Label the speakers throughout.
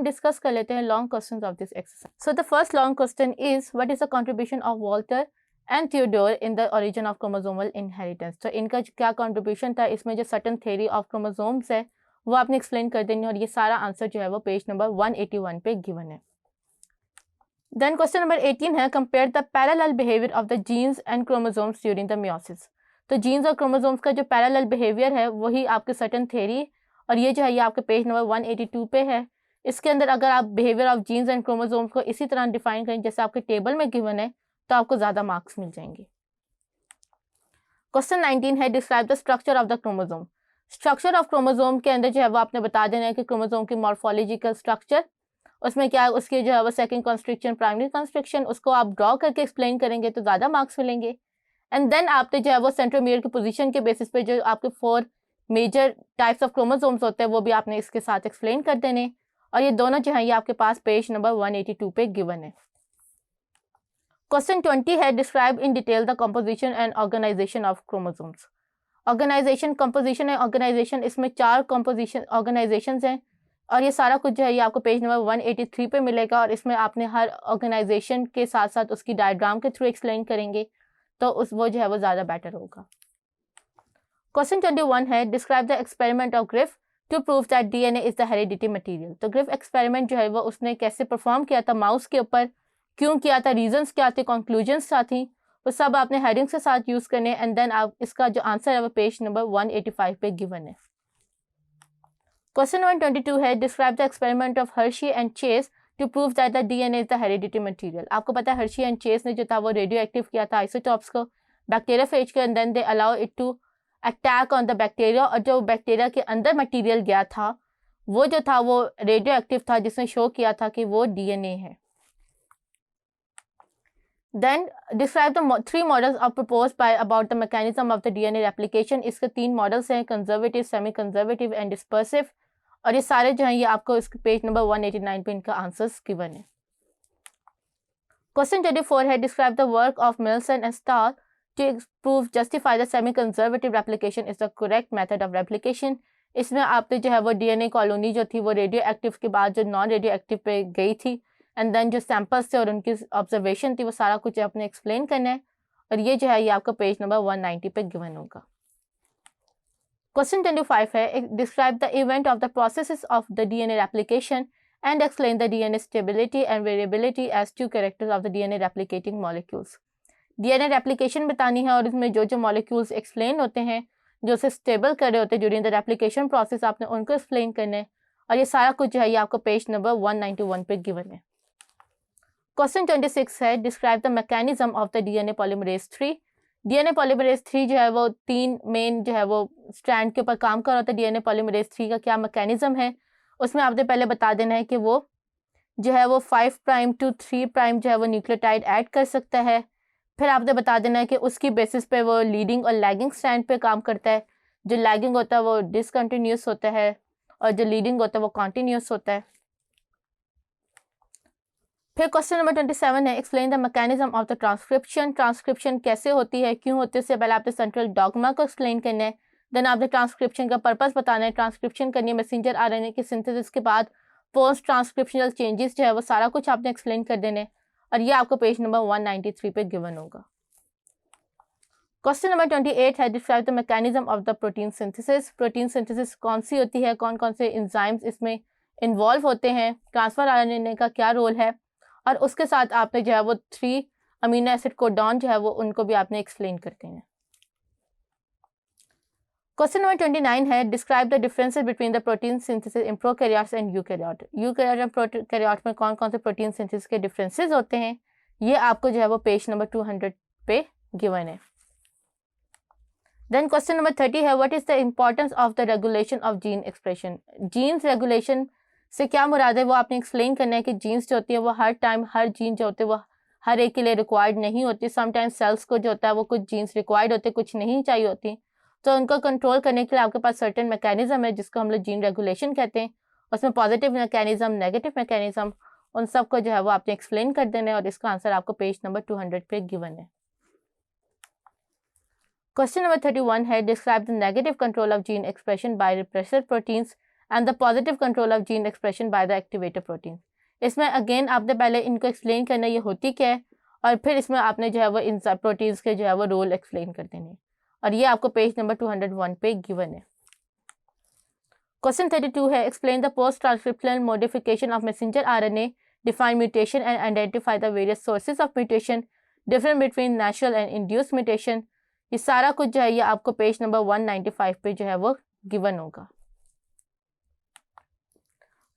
Speaker 1: हम डिस्कस कर लेते हैं long questions of this exercise. So the first long question is what is the contribution of Walter and Theodore in the origin of chromosomal inheritance. तो इनका क्या contribution था, इसमें जो सर्टेन थ्योरी ऑफ क्रोमोसोम्स है वो आपने एक्सप्लेन कर देनी, और ये सारा आंसर जो है वो पेज नंबर 181 पे गिवन है। देन क्वेश्चन नंबर 18 है compare the parallel behaviour of the genes and chromosomes during the meiosis. तो जीन्स और क्रोमोसोम्स का जो पैरेलल बिहेवियर है वही आपके सर्टेन थ्योरी, और ये जो है ये आपके पेज नंबर 182 पे है। इसके अंदर अगर आप behaviour of genes and chromosomes को इसी तरह डिफाइन करें जैसे आपके टेबल में गिवन है तो आपको ज़्यादा मार्क्स मिल जाएंगे। क्वेश्चन 19 है describe the structure of the chromosome. Structure of chromosome के अंदर जो है वो आपने बता देना है कि क्रोमोसोम की मॉर्फोलॉजिकल स्ट्रक्चर, उसमें क्या है उसके जो है वो सेकंड कंस्ट्रक्शन, प्राइमरी कंस्ट्रक्शन, उसको आप ड्रॉ करके एक्सप्लेन करेंगे तो ज़्यादा मार्क्स मिलेंगे। एंड देन आपने जो है वो सेंट्रोमियर की पोजीशन के बेसिस पे जो आपके 4 मेजर टाइप्स ऑफ क्रोमोसोम्स होते हैं वो भी आपने इसके साथ एक्सप्लेन कर देने, और ये दोनों जो है ये आपके पास पेज नंबर 182 पे गिवन है। क्वेश्चन 20 है describe in detail the composition and organisation of chromosomes. Organisation, composition and organisation, इसमें 4 कंपोजिशन ऑर्गेनाइजेशंस हैं, और ये सारा कुछ जो है ये आपको पेज नंबर 183 पे मिलेगा, और इसमें आपने हर ऑर्गेनाइजेशन के साथ साथ उसकी डायग्राम के थ्रू एक्सप्लेन करेंगे तो वो जो है वो ज़्यादा बेटर होगा। क्वेश्चन 21 है describe the experiment of Griff to prove that DNA is the heredity material. तो ग्रिफ एक्सपेरिमेंट जो है वो उसने कैसे परफॉर्म किया था माउस के ऊपर, क्यों किया था, रीजंस क्या थे, कंक्लूजन्स क्या थी, वो सब आपने हेडिंग्स के साथ यूज करने, एंड देन आप इसका जो आंसर है वो पेज नंबर 185 पे गिवन है। क्वेश्चन नंबर 22 है describe the experiment of Hershey and Chase to prove that the DNA is the heredity material. आपको पता है हर्शी एंड चेस ने जो था वो रेडियो एक्टिव किया था आइसोटॉप्स को बैक्टीरियाफेज के, and then they allow it to attack on the bacteria, और जो बैक्टीरिया के अंदर मटेरियल गया था वो जो था वो रेडियो एक्टिव था, जिसने शो किया था कि वो डीएनए है। Then describe the 3 models of proposed by about the mechanism of the DNA replication। इसके 3 मॉडल्स हैं, conservative, semi conservative and dispersive, और ये सारे जो हैं ये आपको इसके पेज नंबर 189 पे इनका आंसर्स गिवन है। क्वेश्चन 24 है describe the work of Meselson and Stahl to prove justify the semi conservative replication is the correct method of replication. इसमें आपने जो है वो डीएनए कॉलोनी जो थी वो रेडियो एक्टिव के बाद जो नॉन रेडियो एक्टिव पे गई थी, एंड देन जो सैंपल्स थे और उनकी ऑब्जर्वेशन थी वो सारा कुछ आपने एक्सप्लेन करना है, और ये जो है ये आपका पेज नंबर 190 पे गिवन होगा। क्वेश्चन 25 है describe the event of the processes of the DNA replication and explain the DNA stability and variability as 2 characters of the DNA replicating molecules. DNA replication बतानी है, और इसमें जो जो मॉलिक्यूल्स एक्सप्लेन होते हैं जो उसे स्टेबल कर रहे होते हैं ड्यूरिंग द रेप्लिकेशन प्रोसेस, आपने उनको एक्सप्लेन करना है, और ये सारा कुछ जो है ये आपको पेज नंबर 191 पे गिवन है। क्वेश्चन 26 है describe the mechanism of the DNA polymerase 3। DNA polymerase 3 जो है वो 3 मेन जो है वो स्ट्रैंड के ऊपर काम कर रहा था। डीएनए पॉलीमरेज 3 का क्या मैकेनिज्म है उसमें आपने पहले बता देना है कि वो जो है वो 5 प्राइम टू 3 प्राइम जो है वो न्यूक्लियोटाइड ऐड कर सकता है। फिर आपने बता देना है कि उसकी बेसिस पे वो लीडिंग और लैगिंग स्ट्रैंड पे काम करता है। जो लैगिंग होता है वो डिसकंटिन्यूस होता है, और जो लीडिंग होता है वो कॉन्टिन्यूस होता है। फिर क्वेश्चन नंबर 27 है explain the mechanism of the transcription. Transcription कैसे होती है, क्यों होती है, उससे पहले आपने सेंट्रल डॉगमा को एक्सप्लेन करना है। देन आपने ट्रांसक्रिप्शन का पर्पस बताना है। ट्रांसक्रिप्शन करनी है मैसेंजर आरएनए की सिंथेसिस के बाद पोस्ट ट्रांसक्रिप्शनल चेंजेस जो है वो सारा कुछ आपने एक्सप्लेन कर देना है, और ये आपको पेज नंबर 193 पे गिवन होगा। क्वेश्चन नंबर 28 है describe the mechanism of the protein synthesis. Protein synthesis कौन सी होती है, कौन कौन से एंजाइम्स इसमें इन्वॉल्व होते हैं, ट्रांसफर आरएनए का क्या रोल है, और उसके साथ आपने जो है वो 3 अमीनो एसिड कोडॉन जो है वो उनको भी आपने एक्सप्लेन करते हैं। क्वेश्चन नंबर 29 है describe the differences between the protein synthesis in prokaryotes and eukaryote. Eukaryote और प्रोकैरियोट में कौन कौन से प्रोटीन सिंथेसिस के डिफरेंसेस होते हैं, ये आपको जो है वो पेज नंबर 200 पे गिवन है। देन क्वेश्चन नंबर 30 है what is the importance of the regulation of gene expression. Genes regulation से क्या मुराद है वो आपने एक्सप्लेन करना है कि जीन्स जो होती है वो हर टाइम हर जीन जो होते हैं वो हर एक के लिए रिक्वायर्ड नहीं होती। समटाइम्स सेल्स को जो होता है वो कुछ जीन्स रिक्वायर्ड होते, कुछ नहीं चाहिए होती, तो उनको कंट्रोल करने के लिए आपके पास सर्टेन मैकेनिज्म है जिसको हम लोग जीन रेगुलेशन कहते हैं। उसमें पॉजिटिव मैकेनिज्म, नेगेटिव मैकेनिज्म, उन सबको जो है वो आपने एक्सप्लेन कर देना है, और इसका आंसर आपको पेज नंबर 200 पे गिवन है। क्वेश्चन नंबर 31 है describe the negative control of gene expression by repressor proteins and the positive control of gene expression by the activator protein. इसमें अगेन आपने पहले इनको एक्सप्लेन करना ये होती क्या है, और फिर इसमें आपने जो है वो इन प्रोटीन्स के जो है वो रोल एक्सप्लेन कर देने, और ये आपको पेज नंबर 201 पे गिवन है। क्वेश्चन 32 है, explain the post transcriptional modification of messenger RNA, define mutation and identify the various sources of mutation, difference between natural and induced mutation. ये सारा कुछ जो है ये आपको पेज नंबर 195 पे जो है वो गिवन होगा।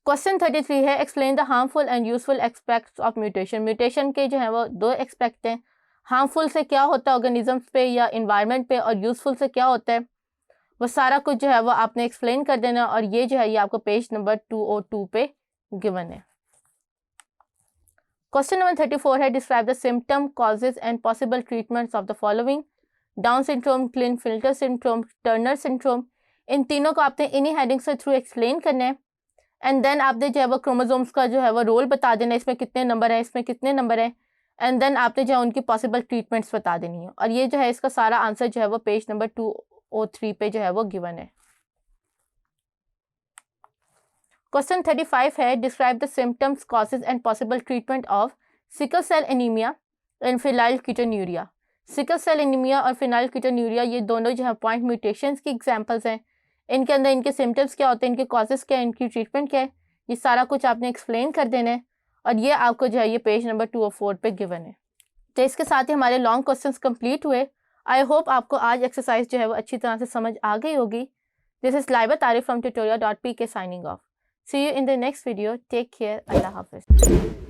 Speaker 1: क्वेश्चन 33 है, explain the harmful and useful aspects of mutation. Mutation के जो है वो दो एक्सपेक्ट हैं, हार्मफुल से क्या होता है ऑर्गेनिजम्स पे या इन्वायरमेंट पे, और यूजफुल से क्या होता है, वो सारा कुछ जो है वो आपने एक्सप्लेन कर देना, और ये जो है ये आपको पेज नंबर 202 पे गिवन है। क्वेश्चन नंबर 34 है, describe the symptom, causes and possible treatments of the following, down syndrome, Klinefelter syndrome, Turner syndrome. इन तीनों को आपने इन्हीं हेडिंग से थ्रू एक्सप्लेन करना है, एंड देन आपने जो है वो क्रोमोसोम्स का जो है वो रोल बता देना, इसमें कितने नंबर है, इसमें कितने नंबर है, एंड देन आपने जो है उनकी पॉसिबल ट्रीटमेंट्स बता देनी है, और ये जो है इसका सारा आंसर जो है वो पेज नंबर 203 पे जो है वो गिवन है। क्वेश्चन 35 है, describe the symptoms, causes and possible treatment of sickle cell anaemia and phenylketonuria. Sickle cell anaemia और फेनाइलकीटोन्यूरिया ये दोनों जो है पॉइंट म्यूटेशंस की एग्जांपल्स हैं। इनके अंदर इनके सिम्टम्स क्या होते हैं, इनके कॉजेज क्या है, इनकी ट्रीटमेंट क्या है, ये सारा कुछ आपने एक्सप्लेन कर देना है, और ये आपको जो है ये पेज नंबर 204 पे गिवन है। तो इसके साथ ही हमारे लॉन्ग क्वेश्चंस कंप्लीट हुए। आई होप आपको आज एक्सरसाइज जो है वो अच्छी तरह से समझ आ गई होगी। दिस इज लाइबा तारिफ from tutorial.pk signing off. See you in the next video. Take care. Allah Hafiz.